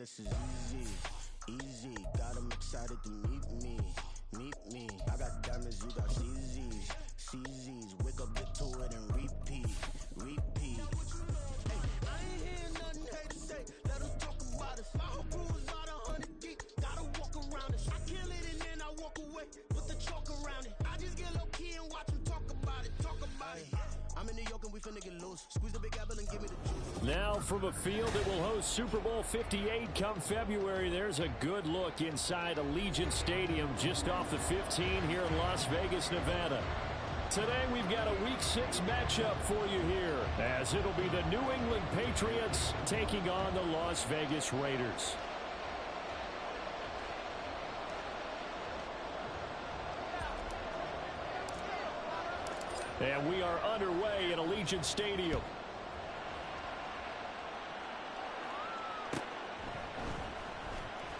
this is easy, easy. Got them excited to meet me, meet me. I got diamonds, you got CZs, CZs. Wake up, get to it and repeat, repeat. Hey, I ain't hearing nothing hate to say. Let them talk about us. My whole crew is about 100 deep. Gotta walk around it. I kill it and then I walk away. Put the chalk around it. I just get low key and watch them talk about it. Talk about it. I'm in New York and we finna get loose. Squeeze the big apple and give me the juice. Now from a field that will host Super Bowl 58 come February, there's a good look inside Allegiant Stadium just off the 15 here in Las Vegas, Nevada. Today we've got a Week 6 matchup for you here, as it'll be the New England Patriots taking on the Las Vegas Raiders. And we are underway at Allegiant Stadium.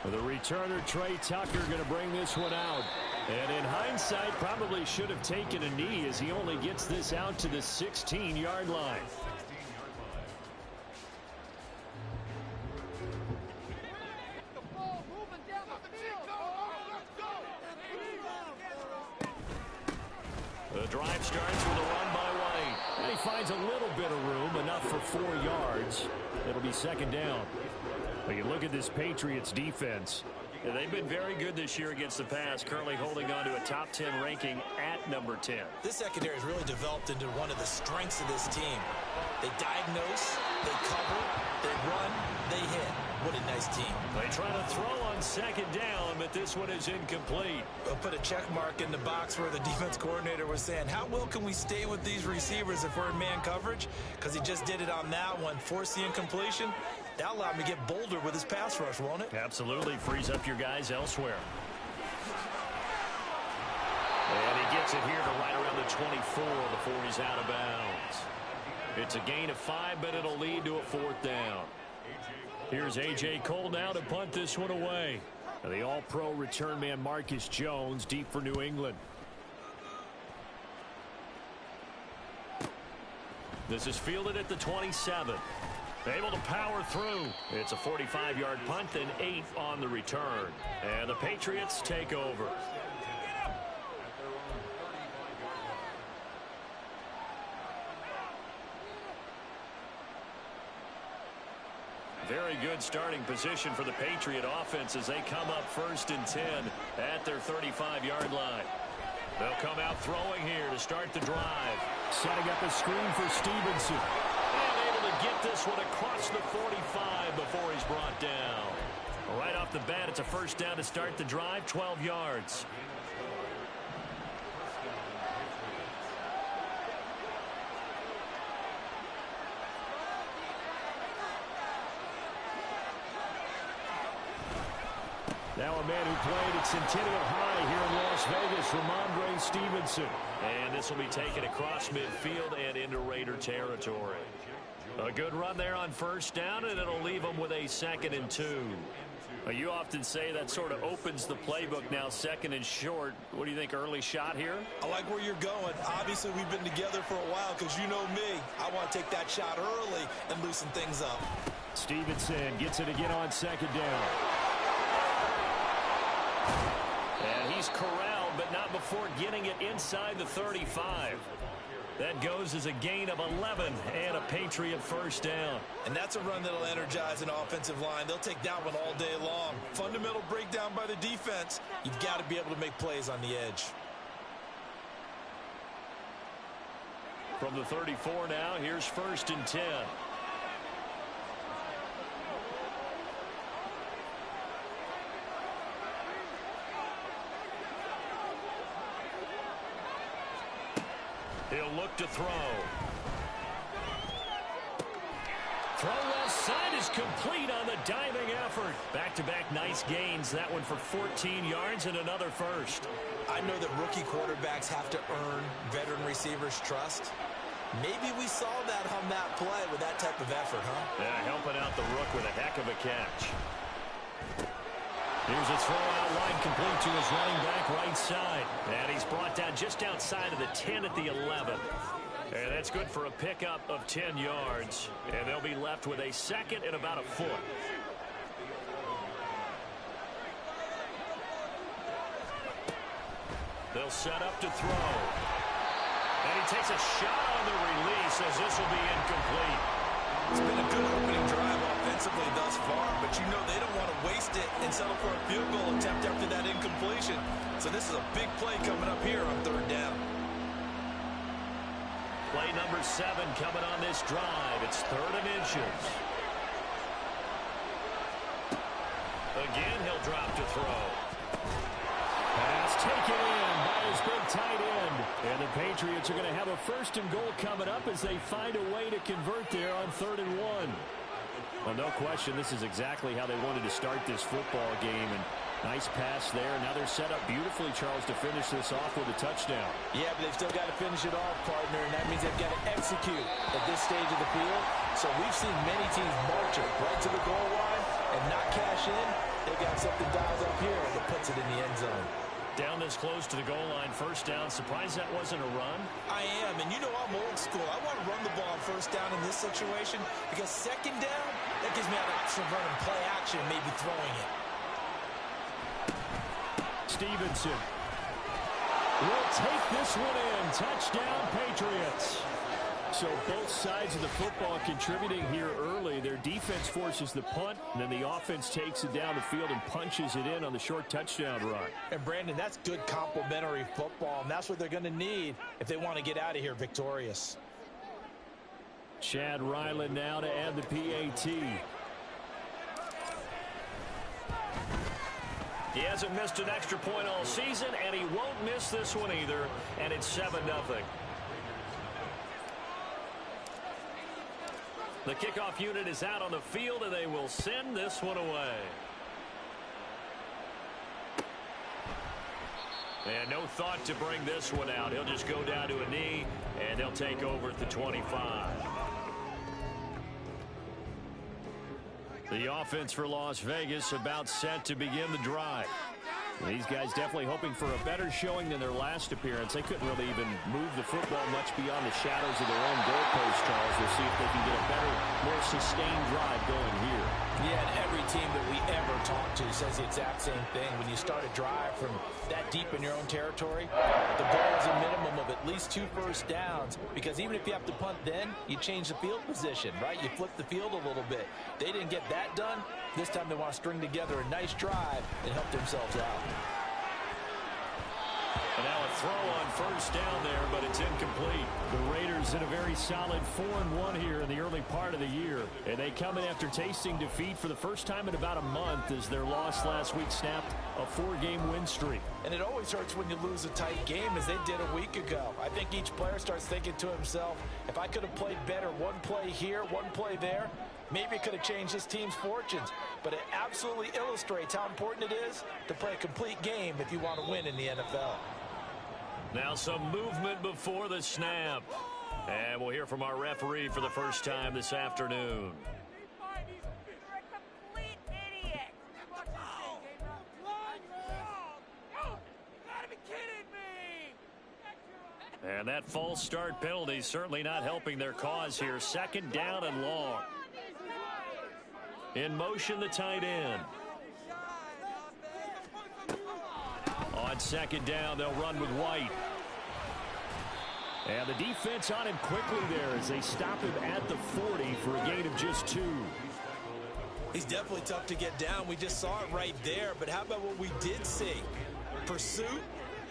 The returner, Trey Tucker, going to bring this one out. And in hindsight, probably should have taken a knee as he only gets this out to the 16-yard line. The drive starts with a run by White. And he finds a little bit of room, enough for 4 yards. It'll be second down. Well, you look at this Patriots defense. Yeah, they've been very good this year against the pass, currently holding on to a top 10 ranking at number 10. This secondary has really developed into one of the strengths of this team. They diagnose, they cover, they run, they hit. What a nice team. They try to throw on second down, but this one is incomplete. They'll put a check mark in the box where the defense coordinator was saying, how well can we stay with these receivers if we're in man coverage? Because he just did it on that one, force the incompletion. That allowed him to get bolder with his pass rush, won't it? Absolutely. Frees up your guys elsewhere. And he gets it here to right around the 24 before he's out of bounds. It's a gain of 5, but it'll lead to a 4th down. Here's A.J. Cole now to punt this one away. And the all-pro return man Marcus Jones deep for New England. This is fielded at the 27. Able to power through. It's a 45-yard punt and 8 on the return. And the Patriots take over. Very good starting position for the Patriot offense as they come up 1st and 10 at their 35-yard line. They'll come out throwing here to start the drive. Setting up a screen for Stevenson. And able to get this one across the 45 before he's brought down. Right off the bat, it's a 1st down to start the drive, 12 yards. Now a man who played at Centennial High here in Las Vegas, Ramondre Stevenson. And this will be taken across midfield and into Raider territory. A good run there on 1st down, and it'll leave them with a 2nd and 2. You often say that sort of opens the playbook now, 2nd and short. What do you think, early shot here? I like where you're going. Obviously, we've been together for a while because you know me. I want to take that shot early and loosen things up. Stevenson gets it again on 2nd down. And he's corralled, but not before getting it inside the 35. That goes as a gain of 11 and a Patriot 1st down. And that's a run that'll energize an offensive line. They'll take that one all day long. Fundamental breakdown by the defense. You've got to be able to make plays on the edge. From the 34 now, here's 1st and 10. He'll look to throw. Throw left side is complete on the diving effort. Back-to-back nice gains. That one for 14 yards and another 1st. I know that rookie quarterbacks have to earn veteran receivers' trust. Maybe we saw that on that play with that type of effort, huh? Yeah, helping out the rook with a heck of a catch. Here's a throw out wide, complete to his running back right side. And he's brought down just outside of the 10 at the 11. And that's good for a pickup of 10 yards. And they'll be left with a 2nd and about a foot. They'll set up to throw. And he takes a shot on the release as this will be incomplete. It's been a good opening drive offensively thus far, but you know they don't want to waste it and settle for a field goal attempt after that incompletion. So this is a big play coming up here on third down. Play number 7 coming on this drive. It's 3rd and inches. Again, he'll drop to throw. Pass taken in by his big tight end. And the Patriots are going to have a 1st and goal coming up as they find a way to convert there on 3rd and 1. Well, no question, this is exactly how they wanted to start this football game. And nice pass there. Now they're set up beautifully, Charles, to finish this off with a touchdown. Yeah, but they've still got to finish it off, partner, and that means they've got to execute at this stage of the field. So we've seen many teams march it right to the goal line and not cash in. They've got something dialed up here that puts it in the end zone. Down this close to the goal line, 1st down. Surprised that wasn't a run? I am, and you know I'm old school. I want to run the ball on 1st down in this situation because 2nd down, that gives me an option of running play action and maybe throwing it. Stevenson will take this one in. Touchdown, Patriots. So both sides of the football contributing here early. Their defense forces the punt, and then the offense takes it down the field and punches it in on the short touchdown run. And, Brandon, that's good complementary football, and that's what they're going to need if they want to get out of here victorious. Chad Ryland now to add the PAT. He hasn't missed an extra point all season, and he won't miss this one either, and it's 7-0. The kickoff unit is out on the field, and they will send this one away. And no thought to bring this one out. He'll just go down to a knee, and they'll take over at the 25. The offense for Las Vegas about set to begin the drive. These guys definitely hoping for a better showing than their last appearance. They couldn't really even move the football much beyond the shadows of their own goalpost, Charles. We'll see if they can get a better, more sustained drive going here. Yeah, and every team that we ever talk to says the exact same thing. When you start a drive from that deep in your own territory, the goal is a minimum of at least 2 first downs, because even if you have to punt then, you change the field position, right? You flip the field a little bit. They didn't get that done. This time they want to string together a nice drive and help themselves out. And now a throw on 1st down there, but it's incomplete. The Raiders in a very solid 4-1 here in the early part of the year. And they come in after tasting defeat for the first time in about a month as their loss last week snapped a 4-game win streak. And it always hurts when you lose a tight game, as they did a week ago. I think each player starts thinking to himself, if I could have played better one play here, one play there, maybe it could have changed this team's fortunes. But it absolutely illustrates how important it is to play a complete game if you want to win in the NFL. Now some movement before the snap. And we'll hear from our referee for the first time this afternoon. And that false start penalty certainly not helping their cause here. 2nd down and long. In motion, the tight end. On 2nd down, they'll run with White. And the defense on him quickly there as they stop him at the 40 for a gain of just 2. He's definitely tough to get down. We just saw it right there. But how about what we did see? Pursuit,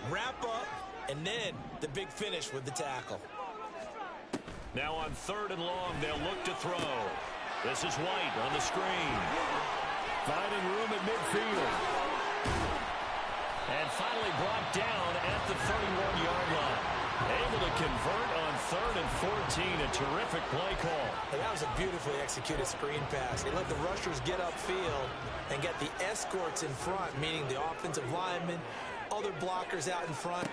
wrap up, and then the big finish with the tackle. Now on 3rd and long, they'll look to throw. This is White on the screen. Finding room at midfield. And finally brought down at the 31-yard line. Able to convert on 3rd and 14. A terrific play call. And that was a beautifully executed screen pass. They let the rushers get upfield and get the escorts in front, meaning the offensive linemen, other blockers out in front.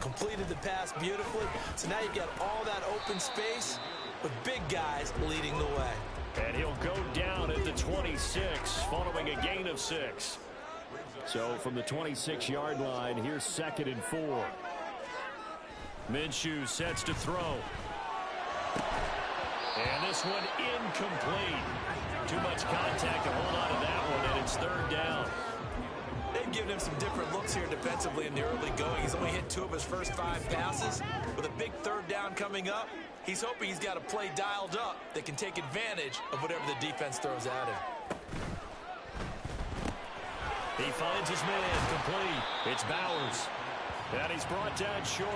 Completed the pass beautifully. So now you've got all that open space with big guys leading the way. And he'll go down at the 26 following a gain of 6. So from the 26-yard line, here's 2nd and 4. Minshew sets to throw. And this one incomplete. Too much contact to hold on to that one, and it's 3rd down. They've giving him some different looks here defensively in the early going. He's only hit 2 of his first 5 passes. With a big third down coming up, he's hoping he's got a play dialed up that can take advantage of whatever the defense throws at him. He finds his man complete. It's Bowers. And he's brought down short.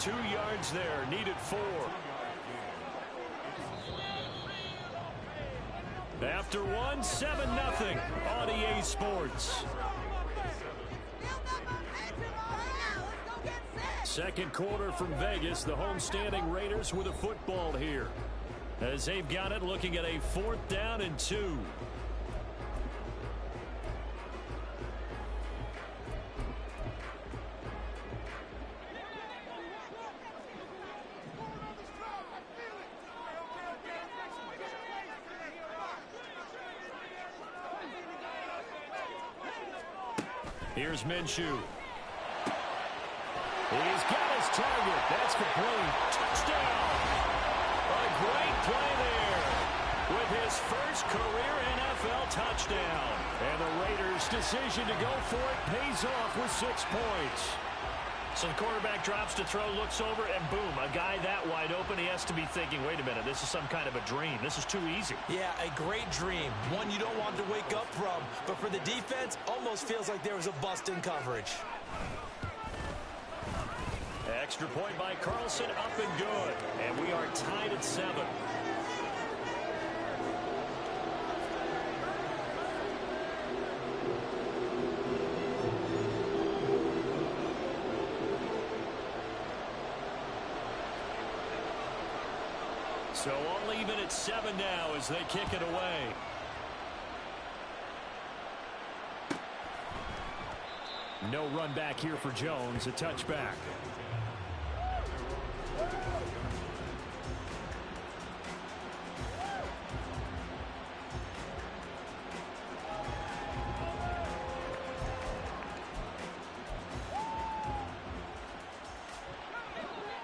2 yards there, needed 4. After 1, 7-0 on EA Sports. Second quarter from Vegas. The homestanding Raiders with a football here. As they've got it, looking at a 4th down and 2. Here's Minshew. He's got his target. That's complete. Touchdown. A great play there with his first career NFL touchdown. And the Raiders' decision to go for it pays off with 6 points. So the quarterback drops to throw, looks over, and boom, a guy that wide open, he has to be thinking, wait a minute, this is some kind of a dream. This is too easy. Yeah, a great dream. One you don't want to wake up from. But for the defense, almost feels like there was a bust in coverage. Extra point by Carlson, up and good. And we are tied at 7. So all even at 7 now as they kick it away. No run back here for Jones, a touchback.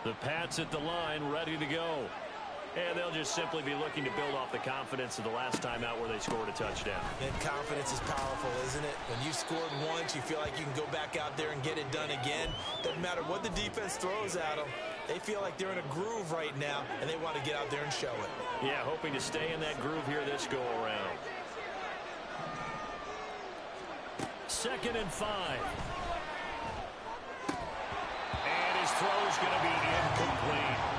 The Pats at the line, ready to go. And they'll just simply be looking to build off the confidence of the last time out where they scored a touchdown. And confidence is powerful, isn't it? When you've scored once, you feel like you can go back out there and get it done again. Doesn't matter what the defense throws at them. They feel like they're in a groove right now, and they want to get out there and show it. Yeah, hoping to stay in that groove here this go-around. 2nd and 5. And his throw's going to be incomplete.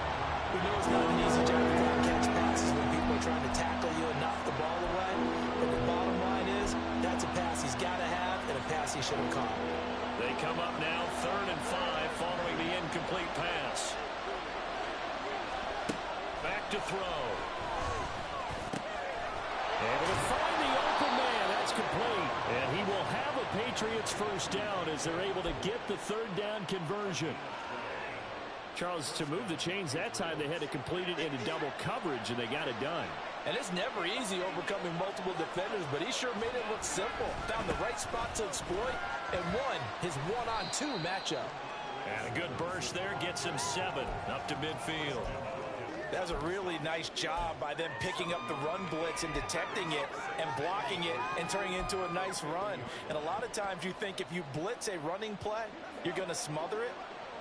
We know it's not an easy job to try and catch passes when people are trying to tackle you and knock the ball away. But the bottom line is, that's a pass he's got to have and a pass he should have caught. They come up now, 3rd and 5, following the incomplete pass. Back to throw. Able to find the open man. That's complete. And he will have a Patriots first down as they're able to get the 3rd down conversion. Charles, to move the chains that time, they had to complete it into double coverage, and they got it done. And it's never easy overcoming multiple defenders, but he sure made it look simple. Found the right spot to exploit and won his 1-on-2 matchup. And a good burst there gets him 7 up to midfield. That was a really nice job by them picking up the run blitz and detecting it and blocking it and turning it into a nice run. And a lot of times you think if you blitz a running play, you're going to smother it.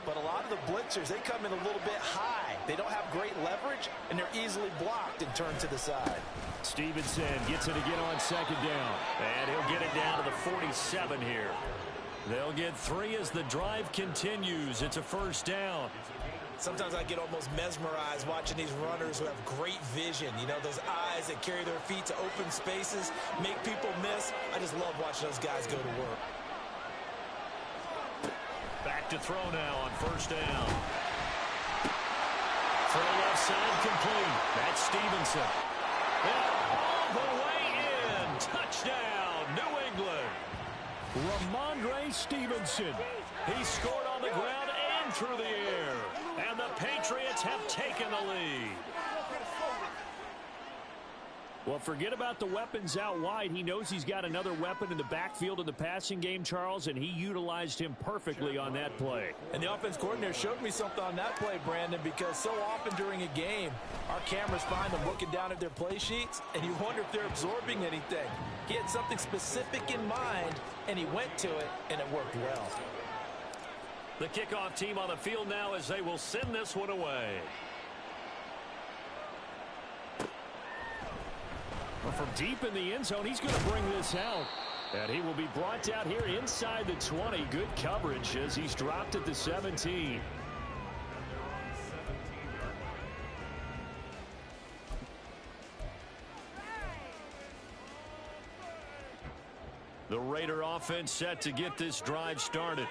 But a lot of the blitzers, they come in a little bit high. They don't have great leverage, and they're easily blocked and turned to the side. Stevenson gets it again on 2nd down. And he'll get it down to the 47 here. They'll get 3 as the drive continues. It's a first down. Sometimes I get almost mesmerized watching these runners who have great vision. You know, those eyes that carry their feet to open spaces, make people miss. I just love watching those guys go to work. Back to throw now on 1st down. Throw left side complete. That's Stevenson. And all the way in. Touchdown, New England. Ramondre Stevenson. He scored on the ground and through the air. And the Patriots have taken the lead. Well, forget about the weapons out wide. He knows he's got another weapon in the backfield in the passing game, Charles, and he utilized him perfectly on that play. And the offense coordinator showed me something on that play, Brandon, because so often during a game, our cameras find them looking down at their play sheets, and you wonder if they're absorbing anything. He had something specific in mind, and he went to it, and it worked well. The kickoff team on the field now as they will send this one away. Well, from deep in the end zone, he's going to bring this out. And he will be brought out here inside the 20. Good coverage as he's dropped at the 17. The Raider offense set to get this drive started.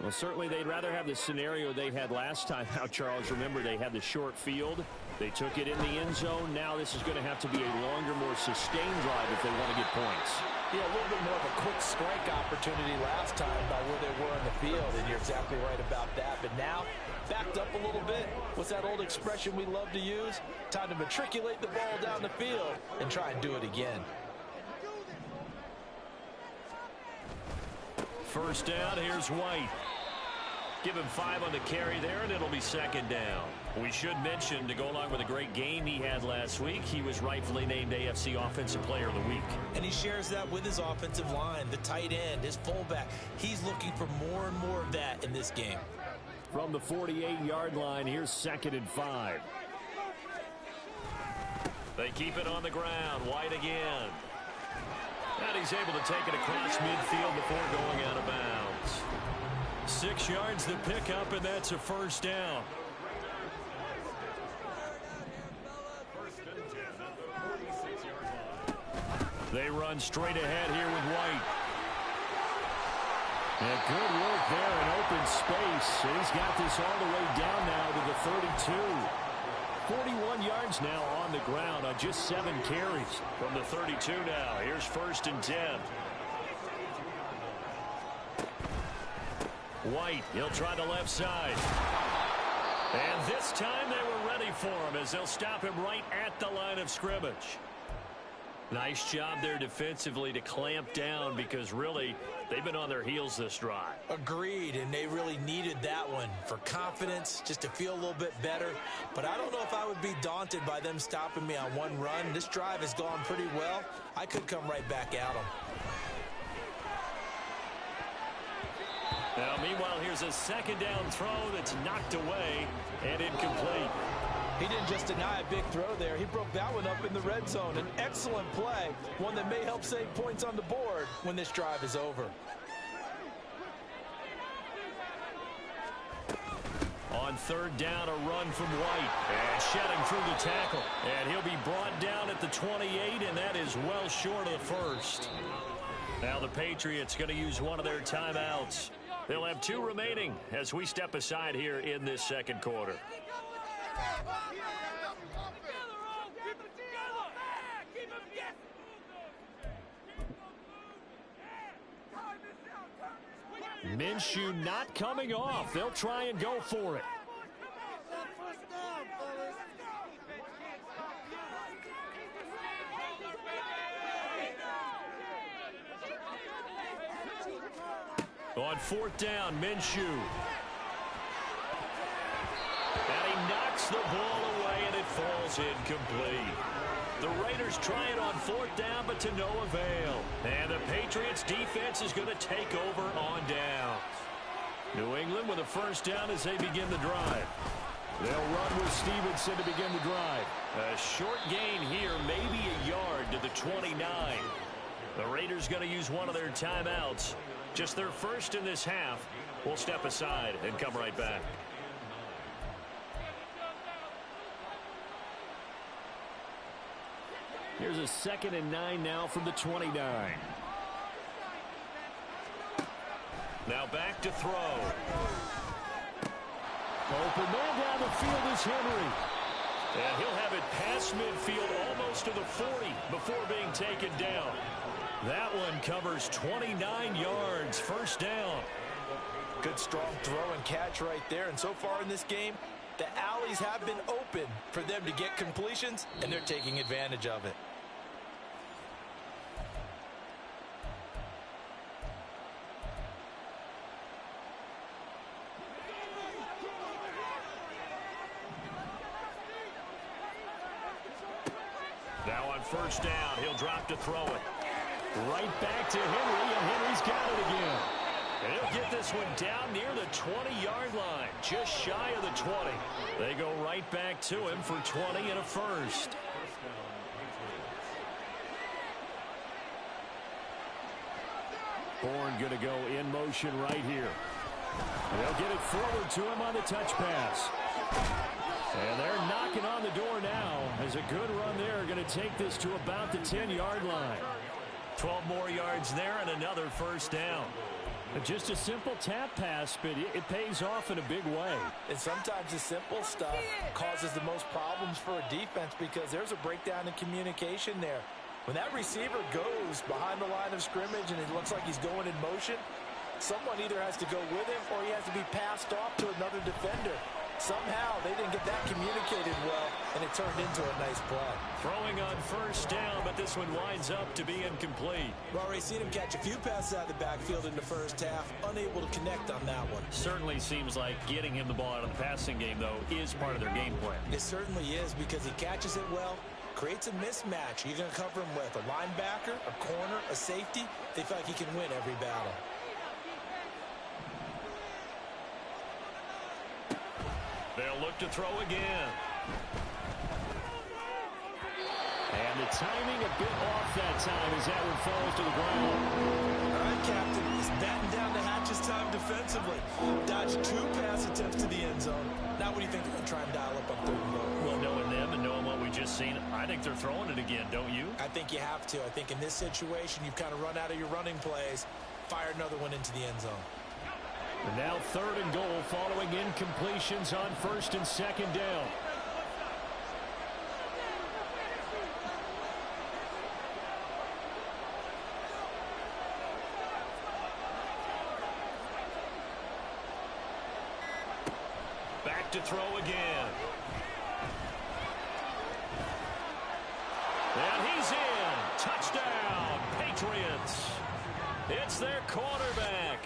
Well, certainly they'd rather have the scenario they had last time out, Charles. Remember, they had the short field. They took it in the end zone. Now this is going to have to be a longer, more sustained drive if they want to get points. Yeah, a little bit more of a quick strike opportunity last time by where they were in the field, and you're exactly right about that. But now, backed up a little bit. What's that old expression we love to use? Time to matriculate the ball down the field and try and do it again. First down, here's White. Give him 5 on the carry there, and it'll be second down. We should mention, to go along with a great game he had last week, he was rightfully named AFC Offensive Player of the Week. And he shares that with his offensive line, the tight end, his fullback. He's looking for more and more of that in this game. From the 48-yard line, here's 2nd and 5. They keep it on the ground. White again. And he's able to take it across midfield before going out of bounds. 6 yards the pickup, and that's a first down. They run straight ahead here with White. And good work there in open space. And he's got this all the way down now to the 32. 41 yards now on the ground on just 7 carries. From the 32 now, here's 1st and 10. White, he'll try the left side. And this time they were ready for him as they'll stop him right at the line of scrimmage. Nice job there defensively to clamp down because really they've been on their heels this drive. Agreed, and they really needed that one for confidence, just to feel a little bit better. But I don't know if I would be daunted by them stopping me on one run. This drive has gone pretty well. I could come right back at them. Now, meanwhile, here's a second down throw that's knocked away and incomplete. He didn't just deny a big throw there. He broke that one up in the red zone. An excellent play, one that may help save points on the board when this drive is over. On 3rd down, a run from White. And shedding through the tackle. And he'll be brought down at the 28, and that is well short of the first. Now the Patriots going to use one of their timeouts. They'll have 2 remaining as we step aside here in this second quarter. Minshew not coming off. They'll try and go for it. On 4th down, Minshew. And he knocks the ball away, and it falls incomplete. The Raiders try it on 4th down, but to no avail. And the Patriots defense is going to take over on down. New England with a first down as they begin the drive. They'll run with Stevenson to begin the drive. A short gain here, maybe a yard to the 29. The Raiders going to use one of their timeouts. Just their first in this half. We'll step aside and come right back. Here's a 2nd and 9 now from the 29. Now back to throw. Open man down the field is Henry. And he'll have it past midfield almost to the 40 before being taken down. That one covers 29 yards. First down. Good strong throw and catch right there. And so far in this game, the alleys have been open for them to get completions, and they're taking advantage of it. Now on first down, he'll drop to throw it. Right back to Henry, and Henry's got it again. And he'll get this one down near the 20-yard line, just shy of the 20. They go right back to him for 20 and a first. Bourne going to go in motion right here. And they'll get it forward to him on the touch pass. And they're knocking on the door now as a good run there. Going to take this to about the 10-yard line. 12 more yards there and another first down. Just a simple tap pass, but it pays off in a big way. And sometimes the simple stuff causes the most problems for a defense because there's a breakdown in communication there. When that receiver goes behind the line of scrimmage and it looks like he's going in motion, someone either has to go with him or he has to be passed off to another defender. Somehow they didn't get that communicated well, and it turned into a nice play. Throwing on first down, but this one winds up to be incomplete. We've already seen him catch a few passes out of the backfield in the first half, unable to connect on that one. Certainly seems like getting him the ball out of the passing game, though, is part of their game plan. It certainly is because he catches it well, creates a mismatch. You're going to cover him with a linebacker, a corner, a safety. They feel like he can win every battle. They'll look to throw again. And the timing a bit off that time as that one falls to the ground. All right, Captain, he's batting down the hatches time defensively. Dodged 2 pass attempts to the end zone. Now what do you think they're going to try and dial up on 3rd and goal? Well, knowing them and knowing what we just seen, I think they're throwing it again, don't you? I think you have to. I think in this situation, you've kind of run out of your running plays. Fire another one into the end zone. And now 3rd and goal following incompletions on 1st and 2nd down. Back to throw again. And he's in. Touchdown, Patriots. It's their quarterback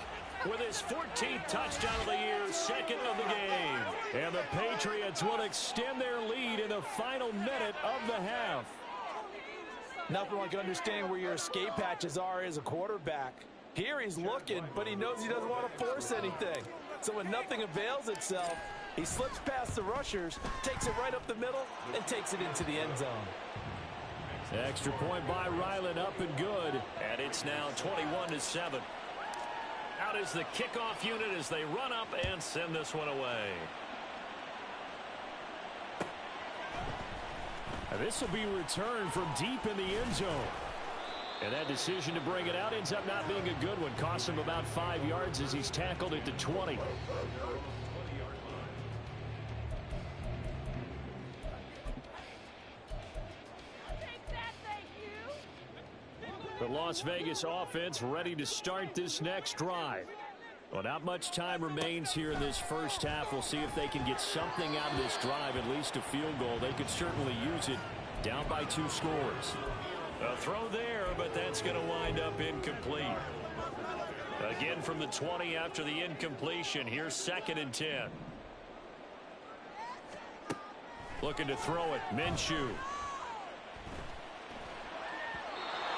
with his 14th touchdown of the year, 2nd of the game. And the Patriots will extend their lead in the final minute of the half. Nothing like understanding where your escape hatches are as a quarterback. Here he's looking, but he knows he doesn't want to force anything. So when nothing avails itself, he slips past the rushers, takes it right up the middle, and takes it into the end zone. Extra point by Ryland, up and good. And it's now 21-7. Out is the kickoff unit as they run up and send this one away. This will be returned from deep in the end zone. And that decision to bring it out ends up not being a good one. Costs him about 5 yards as he's tackled at the 20. The Las Vegas offense ready to start this next drive. Well, not much time remains here in this first half. We'll see if they can get something out of this drive, at least a field goal. They could certainly use it, down by 2 scores. A throw there, but that's going to wind up incomplete. Again from the 20 after the incompletion. Here's 2nd and 10. Looking to throw it, Minshew.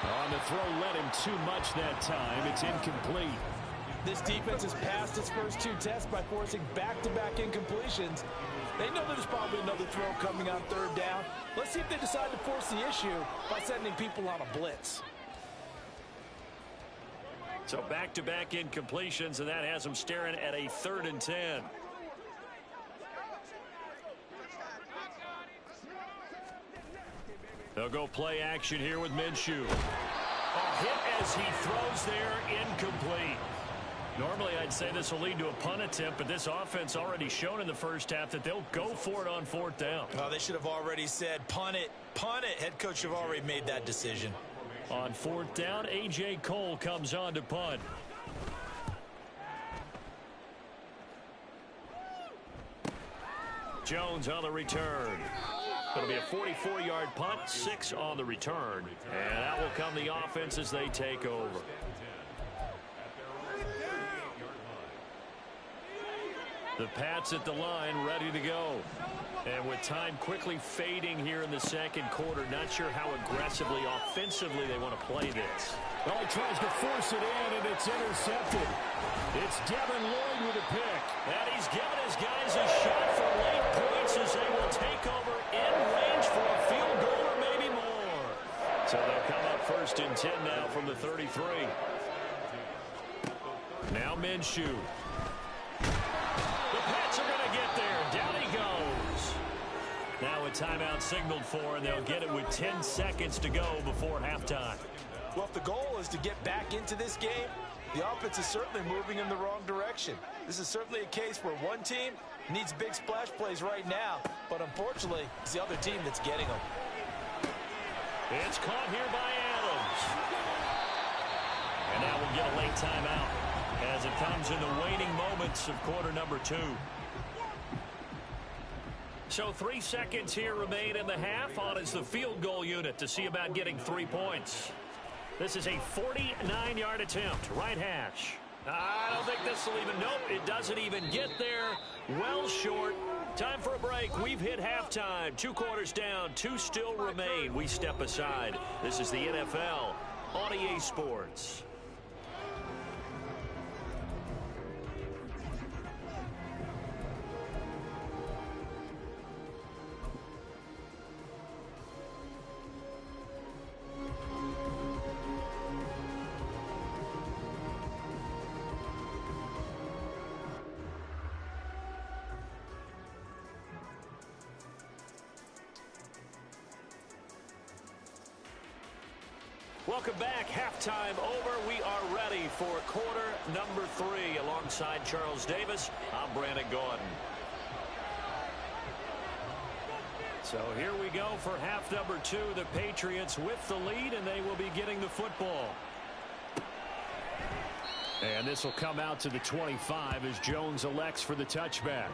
On the throw, led him too much that time. It's incomplete. This defense has passed its first 2 tests by forcing back-to-back incompletions. They know there's probably another throw coming on 3rd down. Let's see if they decide to force the issue by sending people on a blitz. So back-to-back incompletions, and that has them staring at a 3rd and 10. They'll go play action here with Minshew. A hit as he throws there, incomplete. Normally, I'd say this will lead to a punt attempt, but this offense already shown in the first half that they'll go for it on 4th down. Oh, they should have already said, punt it, punt it. Head coach have already made that decision. On 4th down, A.J. Cole comes on to punt. Jones on the return. It'll be a 44-yard punt, 6 on the return. And that will come the offense as they take over. The Pats at the line, ready to go. And with time quickly fading here in the second quarter, not sure how aggressively, offensively they want to play this. Well, he tries to force it in, and it's intercepted. It's Devin Lloyd with a pick. And he's given his guys a shot for late points as they will take over in range for a field goal or maybe more. So they'll come up 1st and 10 now from the 33. Now Minshew. The Pats are going to get there. Down he goes. Now a timeout signaled for, and they'll get it with 10 seconds to go before halftime. Well, if the goal is to get back into this game, the offense is certainly moving in the wrong direction. This is certainly a case where one team needs big splash plays right now, but unfortunately, it's the other team that's getting them. It's caught here by Adams. And now we'll get a late timeout as it comes in the waning moments of quarter number 2. So 3 seconds here remain in the half. On is the field goal unit to see about getting 3 points. This is a 49-yard attempt. Right hash. I don't think this will even, nope, it doesn't even get there. Well short. Time for a break. We've hit halftime. 2 quarters down, 2 still remain. We step aside. This is the NFL on EA Sports. Welcome back. Halftime over. We are ready for quarter number 3. Alongside Charles Davis, I'm Brandon Gaudin. So here we go for half number 2. The Patriots with the lead, and they will be getting the football. And this will come out to the 25 as Jones elects for the touchback.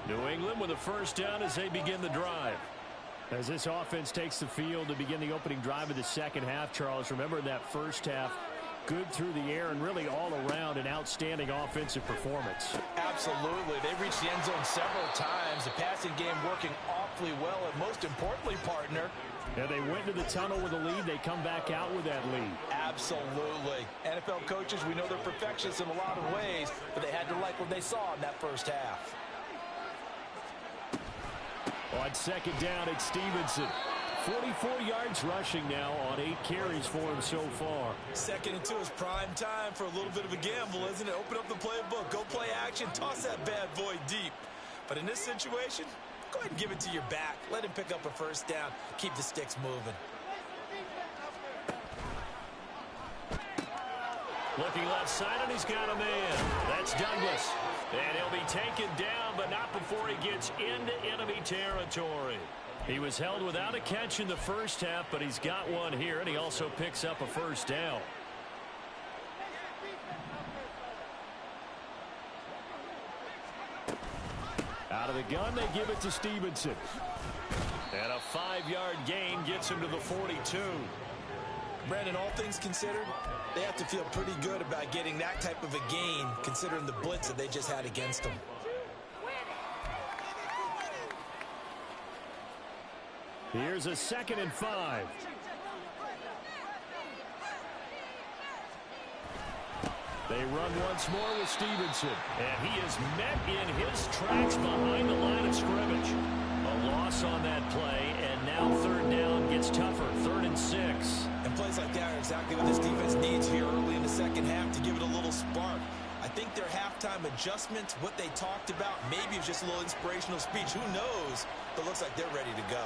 New England with a first down as they begin the drive. As this offense takes the field to begin the opening drive of the second half, Charles, remember that first half, good through the air and really all around an outstanding offensive performance. Absolutely. They reached the end zone several times. The passing game working awfully well, and most importantly, partner, yeah, they went to the tunnel with a lead. They come back out with that lead. Absolutely. NFL coaches, we know they're perfectionists in a lot of ways, but they had to like what they saw in that first half. On second down, it's Stevenson. 44 yards rushing now on 8 carries for him so far. 2nd and 2 is prime time for a little bit of a gamble, isn't it? Open up the playbook, go play action, toss that bad boy deep. But in this situation, go ahead and give it to your back. Let him pick up a first down. Keep the sticks moving. Looking left side, and he's got a man. That's Douglas. And he'll be taken down, but not before he gets into enemy territory. He was held without a catch in the first half, but he's got one here, and he also picks up a first down. Out of the gun, they give it to Stevenson. And a 5-yard gain gets him to the 42. Brandon, all things considered, they have to feel pretty good about getting that type of a gain, considering the blitz that they just had against them. Here's a 2nd and 5. They run once more with Stevenson. And he is met in his tracks behind the line of scrimmage. A loss on that play, and now 3rd down gets tougher. 3rd and 6. And plays like that are exactly what this defense needs here early in the second half to give it a little spark. I think their halftime adjustments, what they talked about, maybe it was just a little inspirational speech. Who knows? But it looks like they're ready to go.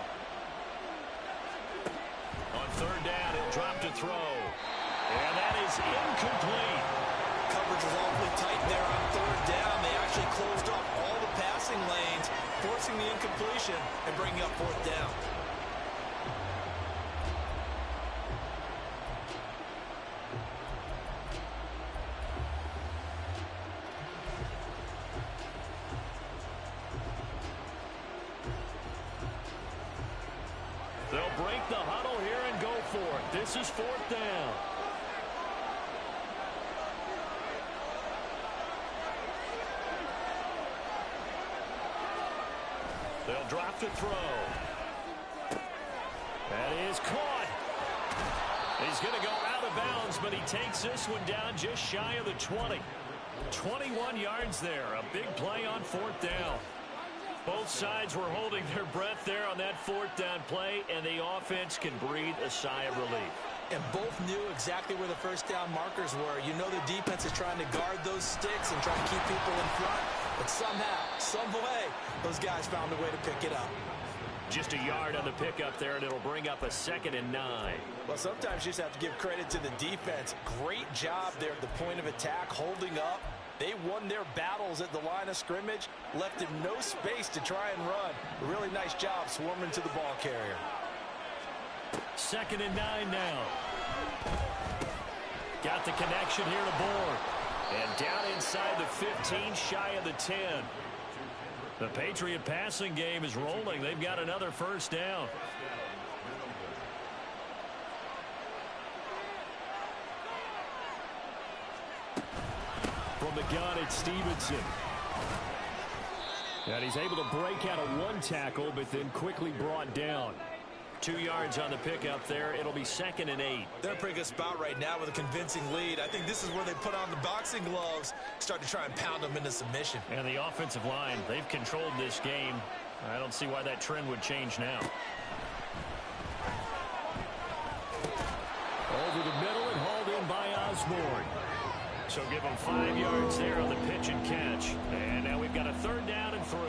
On 3rd down, he'll drop to throw. And that is incomplete. Coverage was awfully tight there on 3rd down. They actually closed off all the passing lanes, forcing the incompletion and bringing up 4th down. They'll break the huddle here and go for it. This is 4th down. They'll drop to throw. That is caught. He's going to go out of bounds, but he takes this one down just shy of the 20. 21 yards there. A big play on 4th down. Both sides were holding their breath there on that 4th down play, and the offense can breathe a sigh of relief. And both knew exactly where the first down markers were. You know the defense is trying to guard those sticks and try to keep people in front. But somehow, some way, those guys found a way to pick it up. Just a yard on the pickup there, and it'll bring up a 2nd and 9. Well, sometimes you just have to give credit to the defense. Great job there at the point of attack, holding up. They won their battles at the line of scrimmage, left him no space to try and run. A really nice job swarming to the ball carrier. 2nd and 9 now. Got the connection here to Bourne. And down inside the 15, shy of the 10. The Patriot passing game is rolling. They've got another first down. From the gun, it's Stevenson. And he's able to break out of one tackle, but then quickly brought down. 2 yards on the pickup there. It'll be 2nd and 8. They're in a pretty good spot right now with a convincing lead. I think this is where they put on the boxing gloves, start to try and pound them into submission. And the offensive line, they've controlled this game. I don't see why that trend would change now. Over the middle and hauled in by Osborne. So give them 5 yards there on the pitch and catch. And now we've got a 3rd down and 3.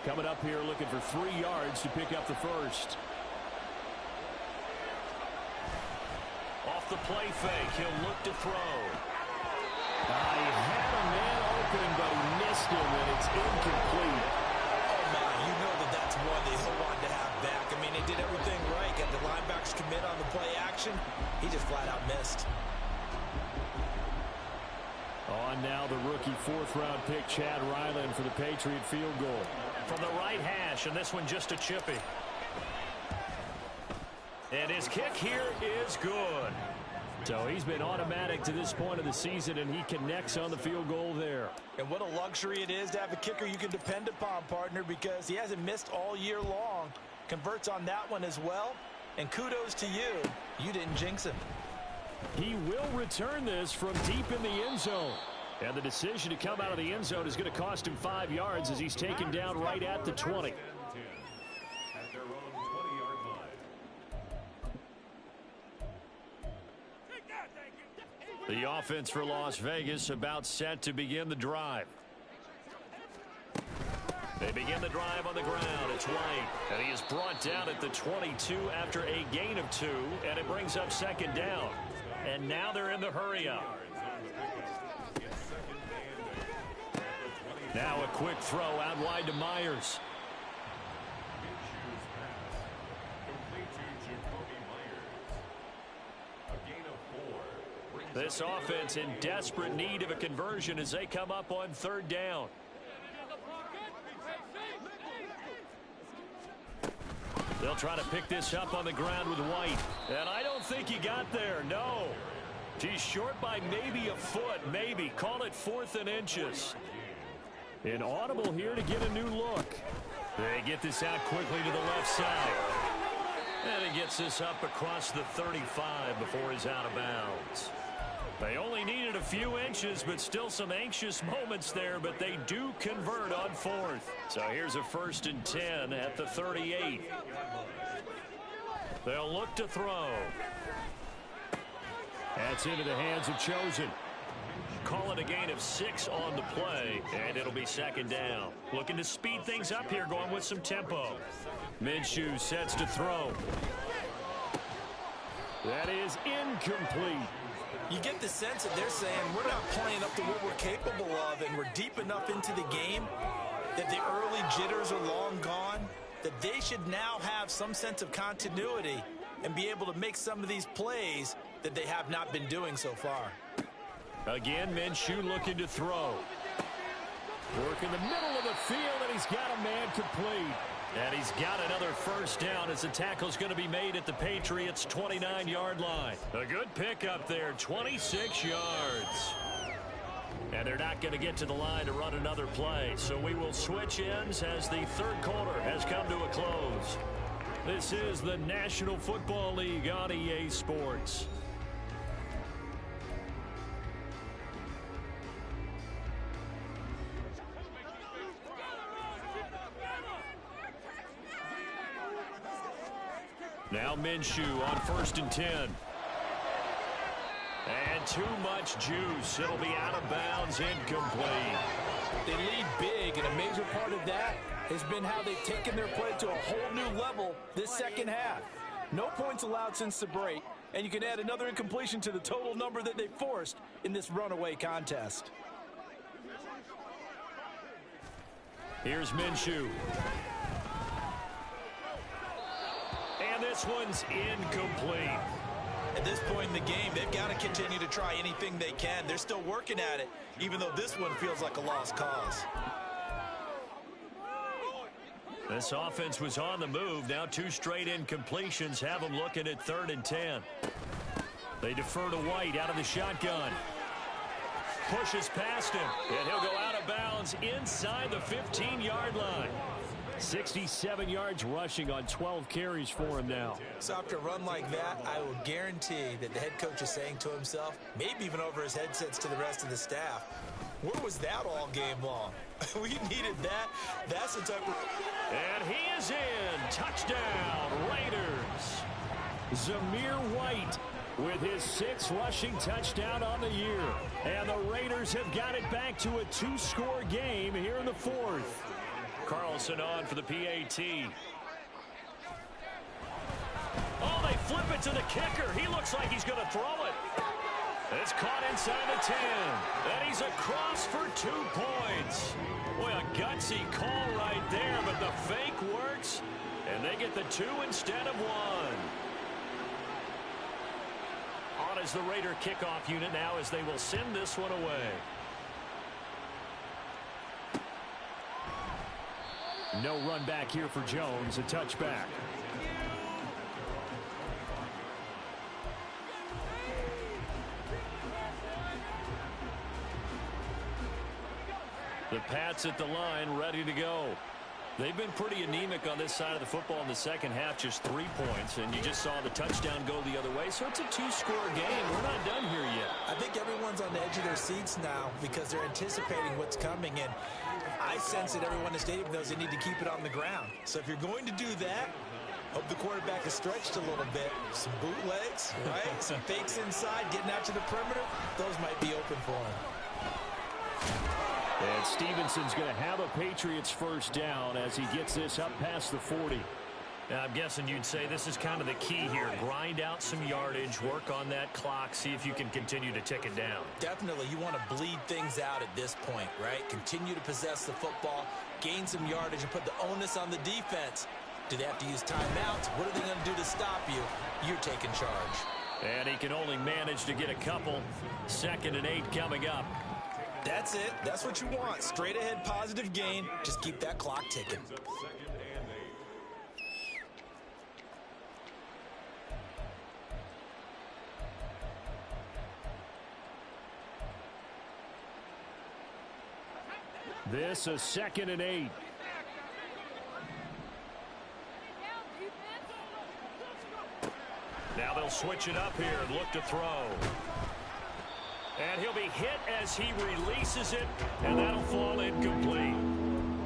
Coming up here looking for 3 yards to pick up the first. Off the play fake, he'll look to throw. He had a man open, but he missed him, and it's incomplete. Oh, my, you know that's one that he'll want to have back. I mean, they did everything right. Got the linebackers commit on the play action. He just flat out missed. On now the rookie 4th-round pick, Chad Ryland, for the Patriot field goal. From the right hash, and this one just a chippy. And his kick here is good. So he's been automatic to this point of the season, and he connects on the field goal there. And what a luxury it is to have a kicker you can depend upon, partner, because he hasn't missed all year long. Converts on that one as well. And kudos to you. You didn't jinx him. He will return this from deep in the end zone. And the decision to come out of the end zone is going to cost him 5 yards as he's taken down right at the 20. The offense for Las Vegas about set to begin the drive. They begin the drive on the ground. It's White, and he is brought down at the 22 after a gain of 2, and it brings up 2nd down. And now they're in the hurry-up. Now a quick throw out wide to Myers. This offense in desperate need of a conversion as they come up on 3rd down. They'll try to pick this up on the ground with White. And I don't think he got there, no. He's short by maybe a foot, maybe. Call it 4th and inches. Inaudible here to get a new look. They get this out quickly to the left side. And he gets this up across the 35 before he's out of bounds. They only needed a few inches, but still some anxious moments there, but they do convert on 4th. So here's a 1st and 10 at the 38. They'll look to throw. That's into the hands of Chosen. Call it a gain of 6 on the play, and it'll be 2nd down. Looking to speed things up here, going with some tempo. Minshew sets to throw. That is incomplete. You get the sense that they're saying we're not playing up to what we're capable of, and we're deep enough into the game that the early jitters are long gone. that they should now have some sense of continuity and be able to make some of these plays that they have not been doing so far. Again, Minshew looking to throw. Work in the middle of the field, and he's got a man complete. And he's got another first down as the tackle's going to be made at the Patriots' 29-yard line. A good pickup there, 26 yards. And they're not going to get to the line to run another play. So we will switch ends as the third quarter has come to a close. This is the National Football League on EA Sports. Now Minshew on 1st and 10. And too much juice. It'll be out of bounds, incomplete. They lead big, and a major part of that has been how they've taken their play to a whole new level this second half. No points allowed since the break, and you can add another incompletion to the total number that they forced in this runaway contest. Here's Minshew. And this one's incomplete. At this point in the game, they've got to continue to try anything they can. They're still working at it, even though this one feels like a lost cause. This offense was on the move. Now 2 straight incompletions have them looking at 3rd and 10. They defer to White out of the shotgun. Pushes past him, and he'll go out of bounds inside the 15-yard line. 67 yards rushing on 12 carries for him now. So after a run like that, I will guarantee that the head coach is saying to himself, maybe even over his headsets to the rest of the staff, where was that all game long? We needed that. That's the type of... And he is in. Touchdown, Raiders. Zamir White with his 6th rushing touchdown on the year. And the Raiders have got it back to a 2-score game here in the 4th. Carlson on for the PAT. Oh, they flip it to the kicker. He looks like he's going to throw it. It's caught inside the 10. And he's across for 2 points. Boy, a gutsy call right there, but the fake works. And they get the 2 instead of 1. On is the Raider kickoff unit now as they will send this one away. No run back here for Jones, a touchback. The Pats at the line, ready to go. They've been pretty anemic on this side of the football in the second half, just 3 points, and you just saw the touchdown go the other way, so it's a 2-score game. We're not done here yet. I think everyone's on the edge of their seats now because they're anticipating what's coming, and I sense that everyone in the stadium knows they need to keep it on the ground. So if you're going to do that, hope the quarterback is stretched a little bit. Some bootlegs, right? Some fakes inside, getting out to the perimeter. Those might be open for him. And Stevenson's going to have a Patriots first down as he gets this up past the 40. Now, I'm guessing you'd say this is kind of the key here. Grind out some yardage, work on that clock, see if you can continue to tick it down. Definitely, you want to bleed things out at this point, right? Continue to possess the football, gain some yardage, and put the onus on the defense. Do they have to use timeouts? What are they going to do to stop you? You're taking charge. And he can only manage to get a couple. 2nd and 8 coming up. That's it. That's what you want. Straight ahead positive gain. Just keep that clock ticking. This is 2nd and 8. Now they'll switch it up here and look to throw. And he'll be hit as he releases it, and that'll fall incomplete.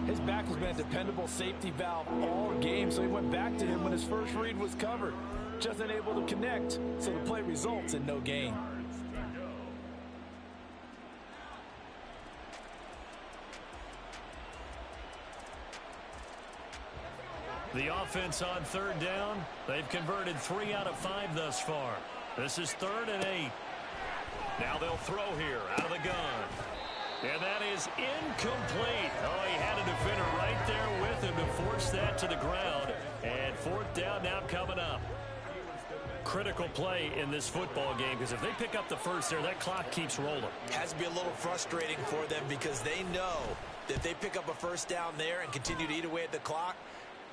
His back has been a dependable safety valve all game, so he went back to him when his first read was covered. Just unable to connect, so the play results in no gain. The offense on 3rd down, they've converted 3 out of 5 thus far. This is 3rd and 8. Now they'll throw here out of the gun. And that is incomplete. Oh, he had a defender right there with him to force that to the ground. And fourth down now coming up. Critical play in this football game, because if they pick up the first there, that clock keeps rolling. Has to be a little frustrating for them because they know that if they pick up a first down there and continue to eat away at the clock,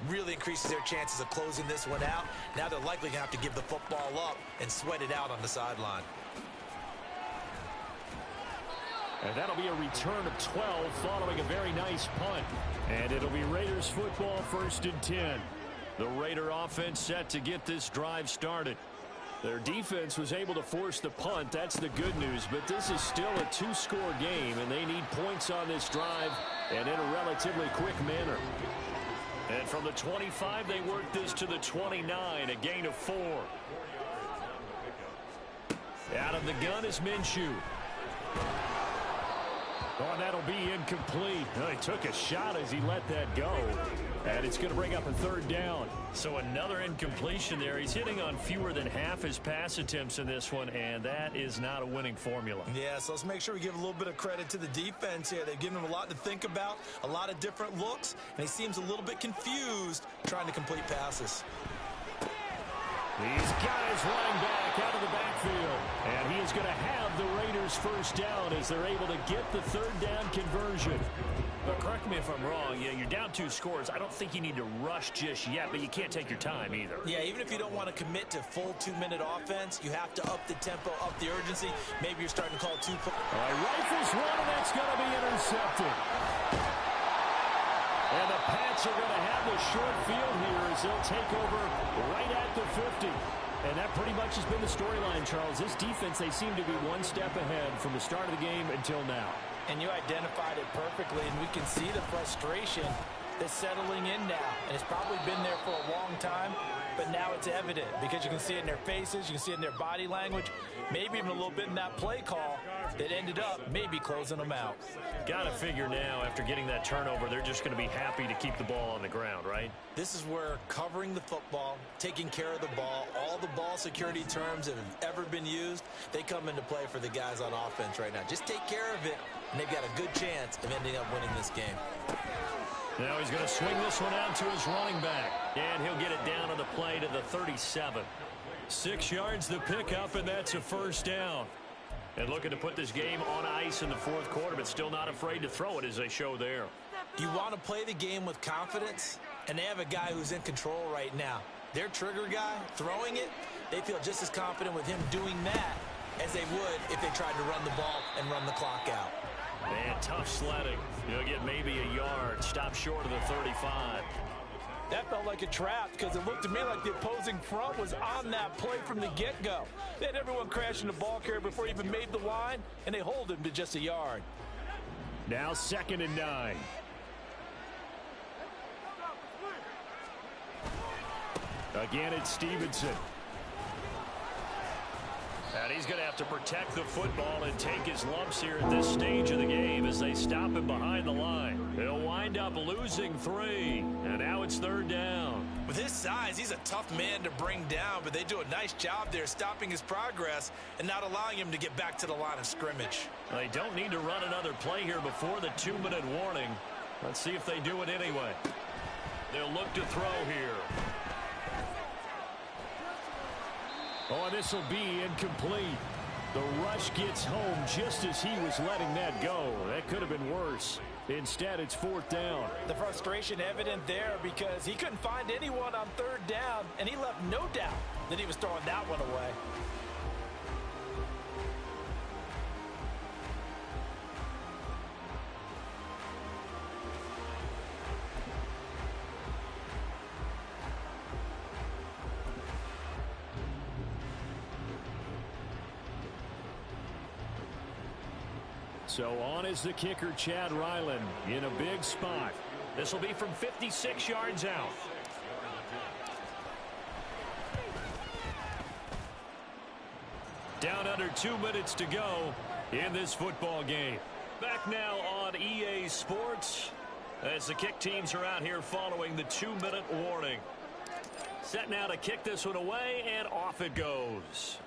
really increases their chances of closing this one out. Now they're likely going to have to give the football up and sweat it out on the sideline. And that'll be a return of 12 following a very nice punt. And it'll be Raiders football, 1st and 10. The Raider offense set to get this drive started. Their defense was able to force the punt. That's the good news. But this is still a 2-score game, and they need points on this drive and in a relatively quick manner. And from the 25, they work this to the 29, a gain of 4. Out of the gun is Minshew. Oh, and that'll be incomplete. Oh, he took a shot as he let that go. And it's going to bring up a 3rd down. So another incompletion there. He's hitting on fewer than half his pass attempts in this one, and that is not a winning formula. Yeah, so let's make sure we give a little bit of credit to the defense here. They've given him a lot to think about, a lot of different looks, and he seems a little bit confused trying to complete passes. These guys running back out of the backfield. And he is going to have the Raiders first down as they're able to get the 3rd down conversion. But correct me if I'm wrong. Yeah, you're down 2 scores. I don't think you need to rush just yet, but you can't take your time either. Yeah, even if you don't want to commit to full 2-minute offense, you have to up the tempo, up the urgency. Maybe you're starting to call 2 points. All right, rifles one, and that's going to be intercepted. And the Pats are going to have the short field here as they'll take over right at the 50. And that pretty much has been the storyline, Charles. This defense, they seem to be one step ahead from the start of the game until now. And you identified it perfectly, and we can see the frustration that's settling in now. And it's probably been there for a long time, but now it's evident because you can see it in their faces, you can see it in their body language, maybe even a little bit in that play call that ended up maybe closing them out. Got to figure now, after getting that turnover, they're just going to be happy to keep the ball on the ground, right? This is where covering the football, taking care of the ball, all the ball security terms that have ever been used, they come into play for the guys on offense right now. Just take care of it, and they've got a good chance of ending up winning this game. Now he's going to swing this one out to his running back. And he'll get it down on the play to the 37. 6 yards the pickup, and that's a first down. And looking to put this game on ice in the 4th quarter, but still not afraid to throw it as they show there. You want to play the game with confidence, and they have a guy who's in control right now. Their trigger guy, throwing it, they feel just as confident with him doing that as they would if they tried to run the ball and run the clock out. And tough sledding. He'll get maybe a yard. Stop short of the 35. That felt like a trap because it looked to me like the opposing front was on that play from the get-go. They had everyone crashing the ball carrier before he even made the line, and they hold him to just a yard. Now 2nd and 9. Again, it's Stevenson. And he's going to have to protect the football and take his lumps here at this stage of the game as they stop him behind the line. He'll wind up losing 3, and now it's 3rd down. With his size, he's a tough man to bring down, but they do a nice job there stopping his progress and not allowing him to get back to the line of scrimmage. They don't need to run another play here before the 2-minute warning. Let's see if they do it anyway. They'll look to throw here. Oh, and this will be incomplete. The rush gets home just as he was letting that go. That could have been worse. Instead, it's 4th down. The frustration evident there because he couldn't find anyone on 3rd down, and he left no doubt that he was throwing that one away. So on is the kicker, Chad Ryland, in a big spot. This will be from 56 yards out. Down under 2 minutes to go in this football game. Back now on EA Sports as the kick teams are out here following the 2-minute warning. Set now to kick this one away, and off it goes.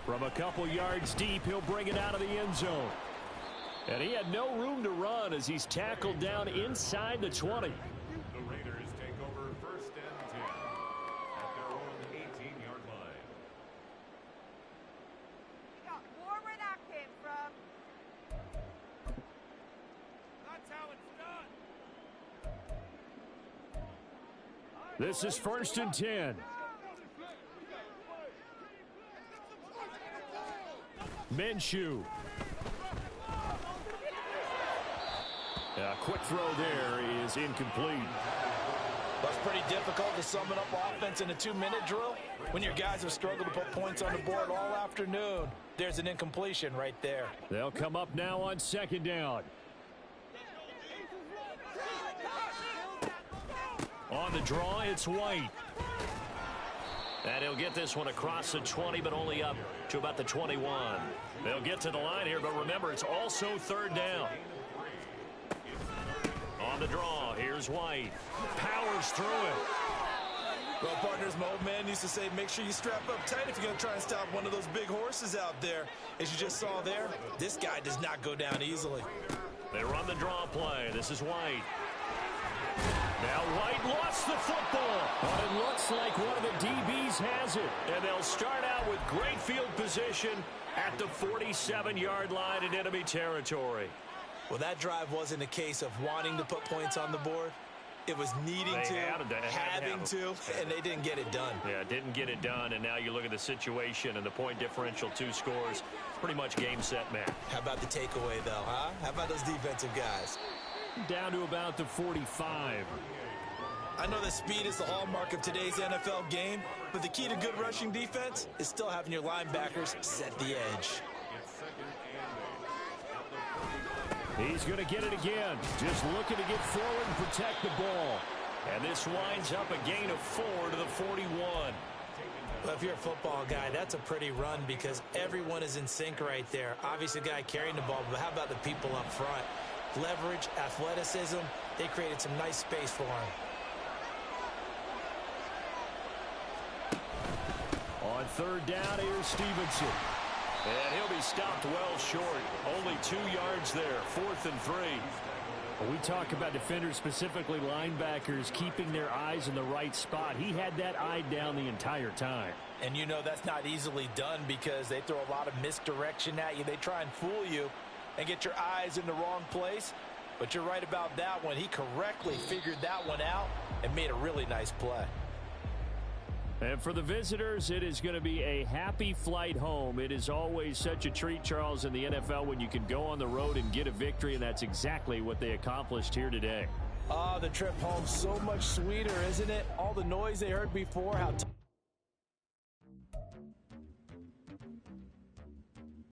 From a couple yards deep, he'll bring it out of the end zone. And he had no room to run as he's tackled down inside the 20. The Raiders take over 1st and 10 at their own 18-yard line. We got more where that came from. That's how it's done. This is 1st and 10. Minshew. A quick throw there is incomplete. That's pretty difficult to sum it up offense in a 2-minute drill. When your guys have struggled to put points on the board all afternoon, there's an incompletion right there. They'll come up now on 2nd down. On the draw, it's White. And he'll get this one across the 20, but only up to about the 21. They'll get to the line here, but remember, it's also 3rd down. On the draw, here's White. Powers through it. Well, partners, my old man used to say, make sure you strap up tight if you're going to try and stop one of those big horses out there. As you just saw there, this guy does not go down easily. They run the draw play. This is White. Now White lost the football. But it looks like one of the DBs has it. And they'll start out with great field position at the 47-yard line in enemy territory. Well, that drive wasn't a case of wanting to put points on the board. It was needing to, having to, and they didn't get it done. Yeah, didn't get it done, and now you look at the situation and the point differential, 2 scores, pretty much game, set, match. How about the takeaway, though, huh? How about those defensive guys? Down to about the 45. I know that speed is the hallmark of today's NFL game, but the key to good rushing defense is still having your linebackers set the edge. He's going to get it again. Just looking to get forward and protect the ball. And this winds up a gain of 4 to the 41. Well, if you're a football guy, that's a pretty run because everyone is in sync right there. Obviously, the guy carrying the ball, but how about the people up front? Leverage, athleticism, they created some nice space for him. On 3rd down, here's Stevenson. And he'll be stopped well short. Only 2 yards there. 4th and 3. When we talk about defenders, specifically linebackers, keeping their eyes in the right spot. He had that eye down the entire time. And you know that's not easily done because they throw a lot of misdirection at you. They try and fool you and get your eyes in the wrong place. But you're right about that one. He correctly figured that one out and made a really nice play. And for the visitors, it is going to be a happy flight home. It is always such a treat, Charles, in the NFL when you can go on the road and get a victory, and that's exactly what they accomplished here today. The trip home so much sweeter, isn't it? All the noise they heard before, how